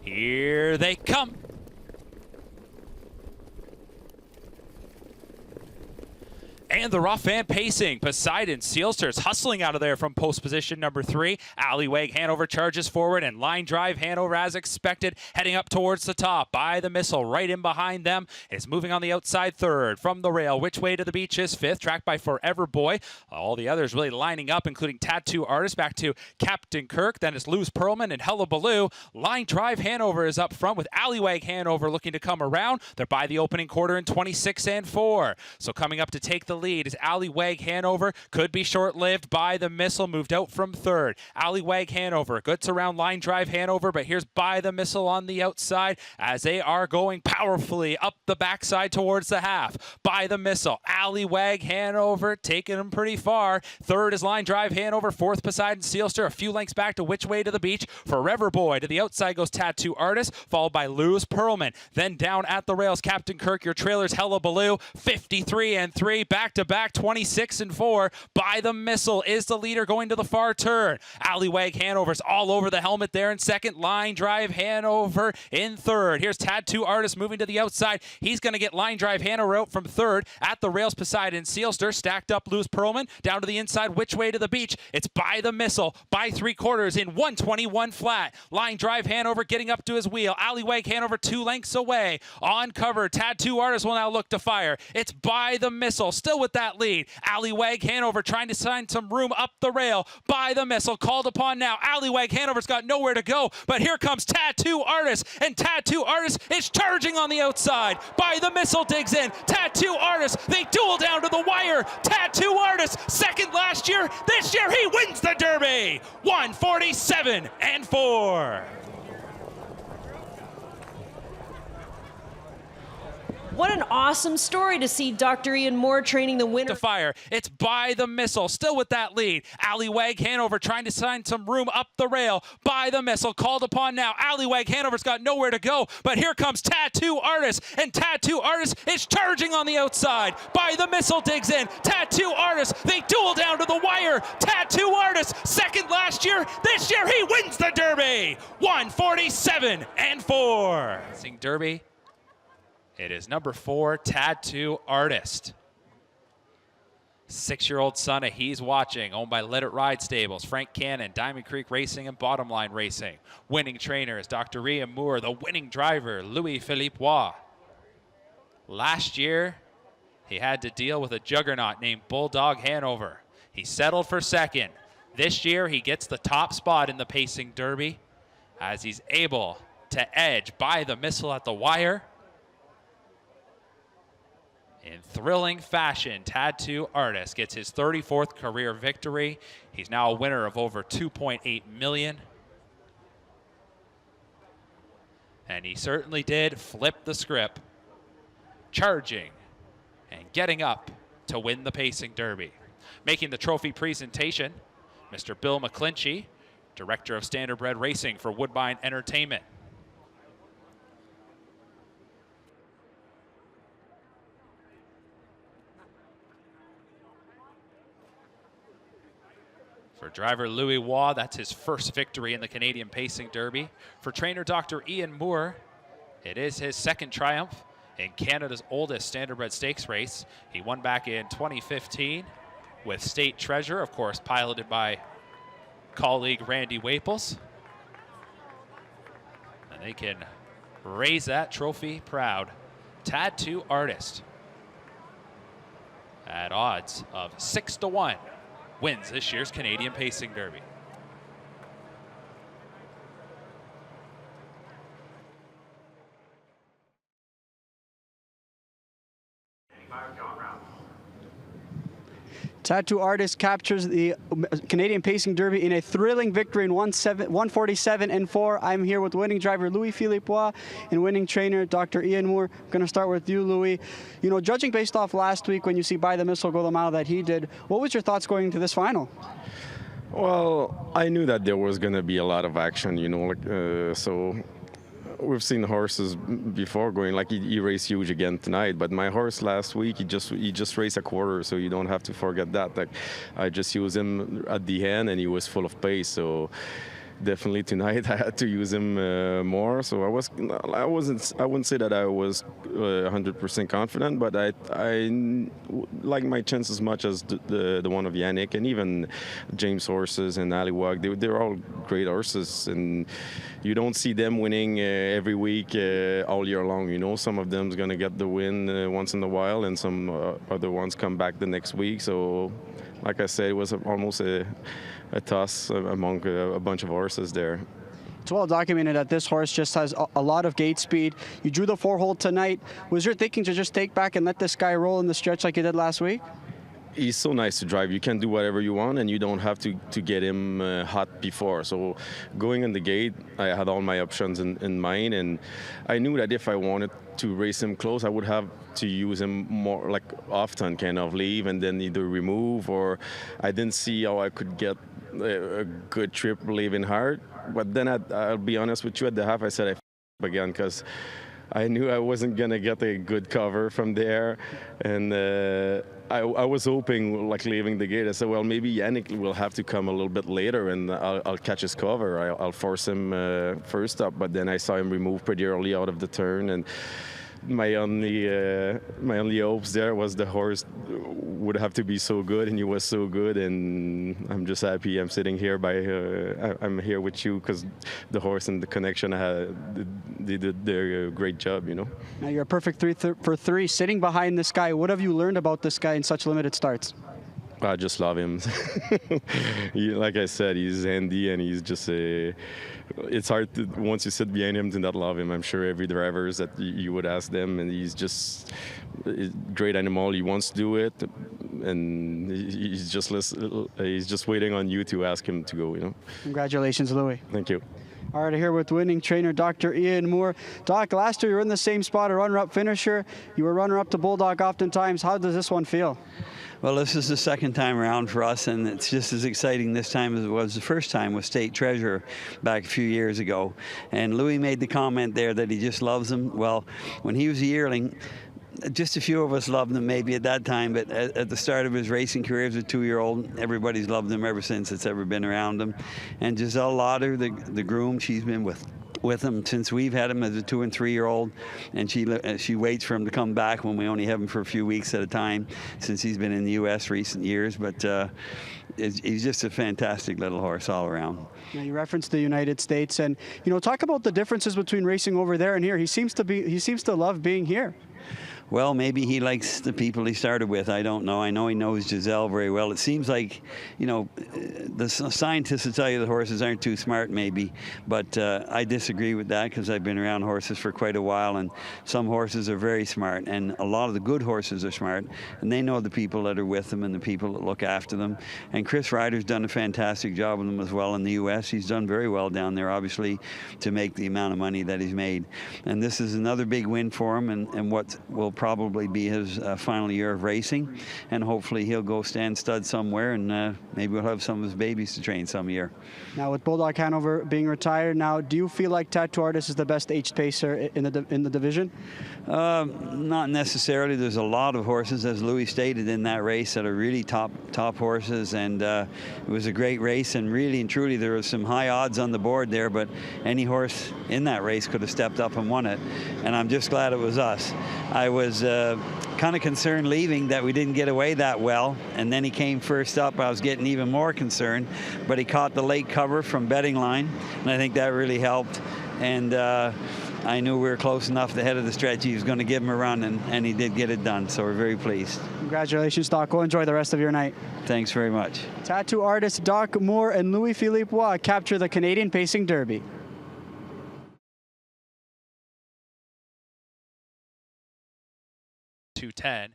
Here they come. And the rough and pacing. Poseidon Sealsters hustling out of there from post position number 3. Alleywag Hanover charges forward and line drive Hanover as expected. Heading up towards the top by the missile. Right in behind them is moving on the outside 3rd. From the rail, which way to the beach is 5th. Tracked by Forever Boy. All the others really lining up, including Tattoo Artist. Back to Captain Kirk. Then it's Luz Perlman and Hullabaloo. Line drive Hanover is up front with Alleywag Hanover looking to come around. They're by the opening quarter in 26 and 4. So coming up to take the lead is Alleywag Hanover. Could be short-lived by the missile. Moved out from 3rd. Alleywag Hanover. Goods around line drive Hanover, but here's by the missile on the outside as they are going powerfully up the backside towards the half. By the missile. Alleywag Hanover taking them pretty far. 3rd is line drive Hanover. 4th Poseidon Sealster. A few lengths back to which way to the beach. Forever Boy. To the outside goes Tattoo Artist, followed by Luz Perlman. Then down at the rails, Captain Kirk. Your trailer's Hullabaloo. 53 and 3. Back to back 26 and 4. By the missile is the leader going to the far turn. Alleywag Hanover's all over the helmet there in 2nd. Line drive Hanover in 3rd. Here's Tattoo Artist moving to the outside. He's going to get line drive Hanover out from 3rd. At the rails, Poseidon Sealster stacked up Luz Perlman down to the inside. Which way to the beach? It's by the missile by 3/4 in 121 flat. Line drive Hanover getting up to his wheel. Alleywag Hanover 2 lengths away. On cover, Tattoo Artist will now look to fire. It's by the missile still with that lead. Alleywag Hanover trying to find some room up the rail. By the missile called upon now. Alleywag Hanover's got nowhere to go, but here comes Tattoo Artist, and Tattoo Artist is charging on the outside. By the missile digs in. Tattoo Artist, they duel down to the wire. Tattoo Artist, 2nd last year. This year he wins the Derby. 147 and 4. What an awesome story to see Dr. Ian Moore training the winner. To fire. It's by the missile, still with that lead. Alleywag Hanover trying to find some room up the rail. By the missile called upon now. Alleywag Hanover's got nowhere to go, but here comes Tattoo Artist, and Tattoo Artist is charging on the outside. By the missile digs in. Tattoo Artist, they duel down to the wire. Tattoo Artist, 2nd last year. This year he wins the Derby. 147 and 4. Sing Derby. It is number 4, Tattoo Artist. 6-year-old son of He's Watching, owned by Let It Ride Stables, Frank Cannon, Diamond Creek Racing, and Bottom Line Racing. Winning trainer is Dr. Ian Moore. The winning driver, Louis-Philippe Roy. Last year, he had to deal with a juggernaut named Bulldog Hanover. He settled for 2nd. This year, he gets the top spot in the Pacing Derby as he's able to edge by the missile at the wire. In thrilling fashion, Tattoo Artist gets his 34th career victory. He's now a winner of over $2.8 million. And he certainly did flip the script, charging and getting up to win the Pacing Derby. Making the trophy presentation, Mr. Bill McClinchy, Director of Standardbred Racing for Woodbine Entertainment. For driver Louis Roy, that's his first victory in the Canadian Pacing Derby. For trainer Dr. Ian Moore, it is his 2nd triumph in Canada's oldest Standardbred Stakes race. He won back in 2015 with State Treasure, of course, piloted by colleague Randy Waples. And they can raise that trophy proud. Tattoo Artist, at odds of 6-1. Wins this year's Canadian Pacing Derby. Tattoo Artist captures the Canadian Pacing Derby in a thrilling victory in 147 and 4. I'm here with winning driver Louis-Philippe Roy and winning trainer Dr. Ian Moore. I'm going to start with you, Louis. You know, judging based off last week when you see By the Missile go the mile that he did, what was your thoughts going into this final? Well, I knew that there was going to be a lot of action, you know, so we've seen horses before going, like he raced huge again tonight, but my horse last week, he just raced a quarter, so you don't have to forget that. Like, I just used him at the end and he was full of pace, so definitely tonight I had to use him more. So I wouldn't say that I was 100% confident, but I like my chance as much as the one of Yannick and even James horses and Aliwag. They're all great horses, and you don't see them winning every week all year long. You know, some of them's gonna get the win once in a while, and some other ones come back the next week. So, like I said, it was almost a toss among a bunch of horses there. It's well documented that this horse just has a lot of gate speed. You drew the 4-hole tonight. Was your thinking to just take back and let this guy roll in the stretch like you did last week? He's so nice to drive. You can do whatever you want, and you don't have to get him hot before. So going in the gate, I had all my options in mind, and I knew that if I wanted to race him close, I would have to use him more like often, kind of leave and then either remove, or I didn't see how I could get a good trip leaving hard. But then I'll be honest with you, at the half I said I f*** again, because I knew I wasn't going to get a good cover from there, and I was hoping, like leaving the gate, I said, well, maybe Yannick will have to come a little bit later and I'll catch his cover. I'll force him first up, but then I saw him remove pretty early out of the turn, and my only hopes there was the horse would have to be so good, and he was so good, and I'm just happy I'm sitting here I'm here with you, because the horse and the connection I had, they did their great job, you know. Now you're a perfect 3 for 3 sitting behind this guy. What have you learned about this guy in such limited starts? I just love him. Like I said, he's handy, and he's just it's hard to, once you sit behind him, to not love him. I'm sure every drivers that you would ask them, and he's just a great animal. He wants to do it, and he's just waiting on you to ask him to go, you know. Congratulations, Louis. Thank you. All right, here with winning trainer Dr. Ian Moore. Doc, last year you were in the same spot, a runner-up finisher. You were runner-up to Bulldog oftentimes. How does this one feel? Well, this is the second time around for us, and it's just as exciting this time as it was the first time with State Treasurer back a few years ago. And Louis made the comment there that he just loves him. Well, when he was a yearling, just a few of us loved him maybe at that time, but at the start of his racing career as a 2-year-old, everybody's loved him ever since it's ever been around him. And Giselle Lauder, the groom, she's been with him since we've had him as a 2- and 3-year-old, and she waits for him to come back when we only have him for a few weeks at a time, since he's been in the U.S. recent years. But he's just a fantastic little horse all around. Now, you referenced the United States, and talk about the differences between racing over there and here. He seems to love being here. Well, maybe he likes the people he started with. I don't know. I know he knows Giselle very well. It seems like, the scientists will tell you the horses aren't too smart, maybe. But I disagree with that, because I've been around horses for quite a while, and some horses are very smart. And a lot of the good horses are smart, and they know the people that are with them and the people that look after them. And Chris Ryder's done a fantastic job with them as well in the U.S. He's done very well down there, obviously, to make the amount of money that he's made. And this is another big win for him, and what will probably be his final year of racing, and hopefully he'll go stand stud somewhere, and maybe we'll have some of his babies to train some year. Now, with Bulldog Hanover being retired now, do you feel like Tattoo Artist is the best aged pacer in the division? Not necessarily. There's a lot of horses, as Louis stated, in that race that are really top horses, and it was a great race, and really and truly there was some high odds on the board there, but any horse in that race could have stepped up and won it, and I'm just glad it was us. I was kind of concerned leaving that we didn't get away that well, and then he came first up. I was getting even more concerned, but he caught the late cover from betting line, and I think that really helped. And I knew we were close enough at the head of the stretch. He was going to give him a run, and he did get it done, so we're very pleased. Congratulations, Doc. Go enjoy the rest of your night. Thanks very much. Tattoo artist Doc Moore and Louis-Philippe Roy capture the Canadian Pacing Derby. 210.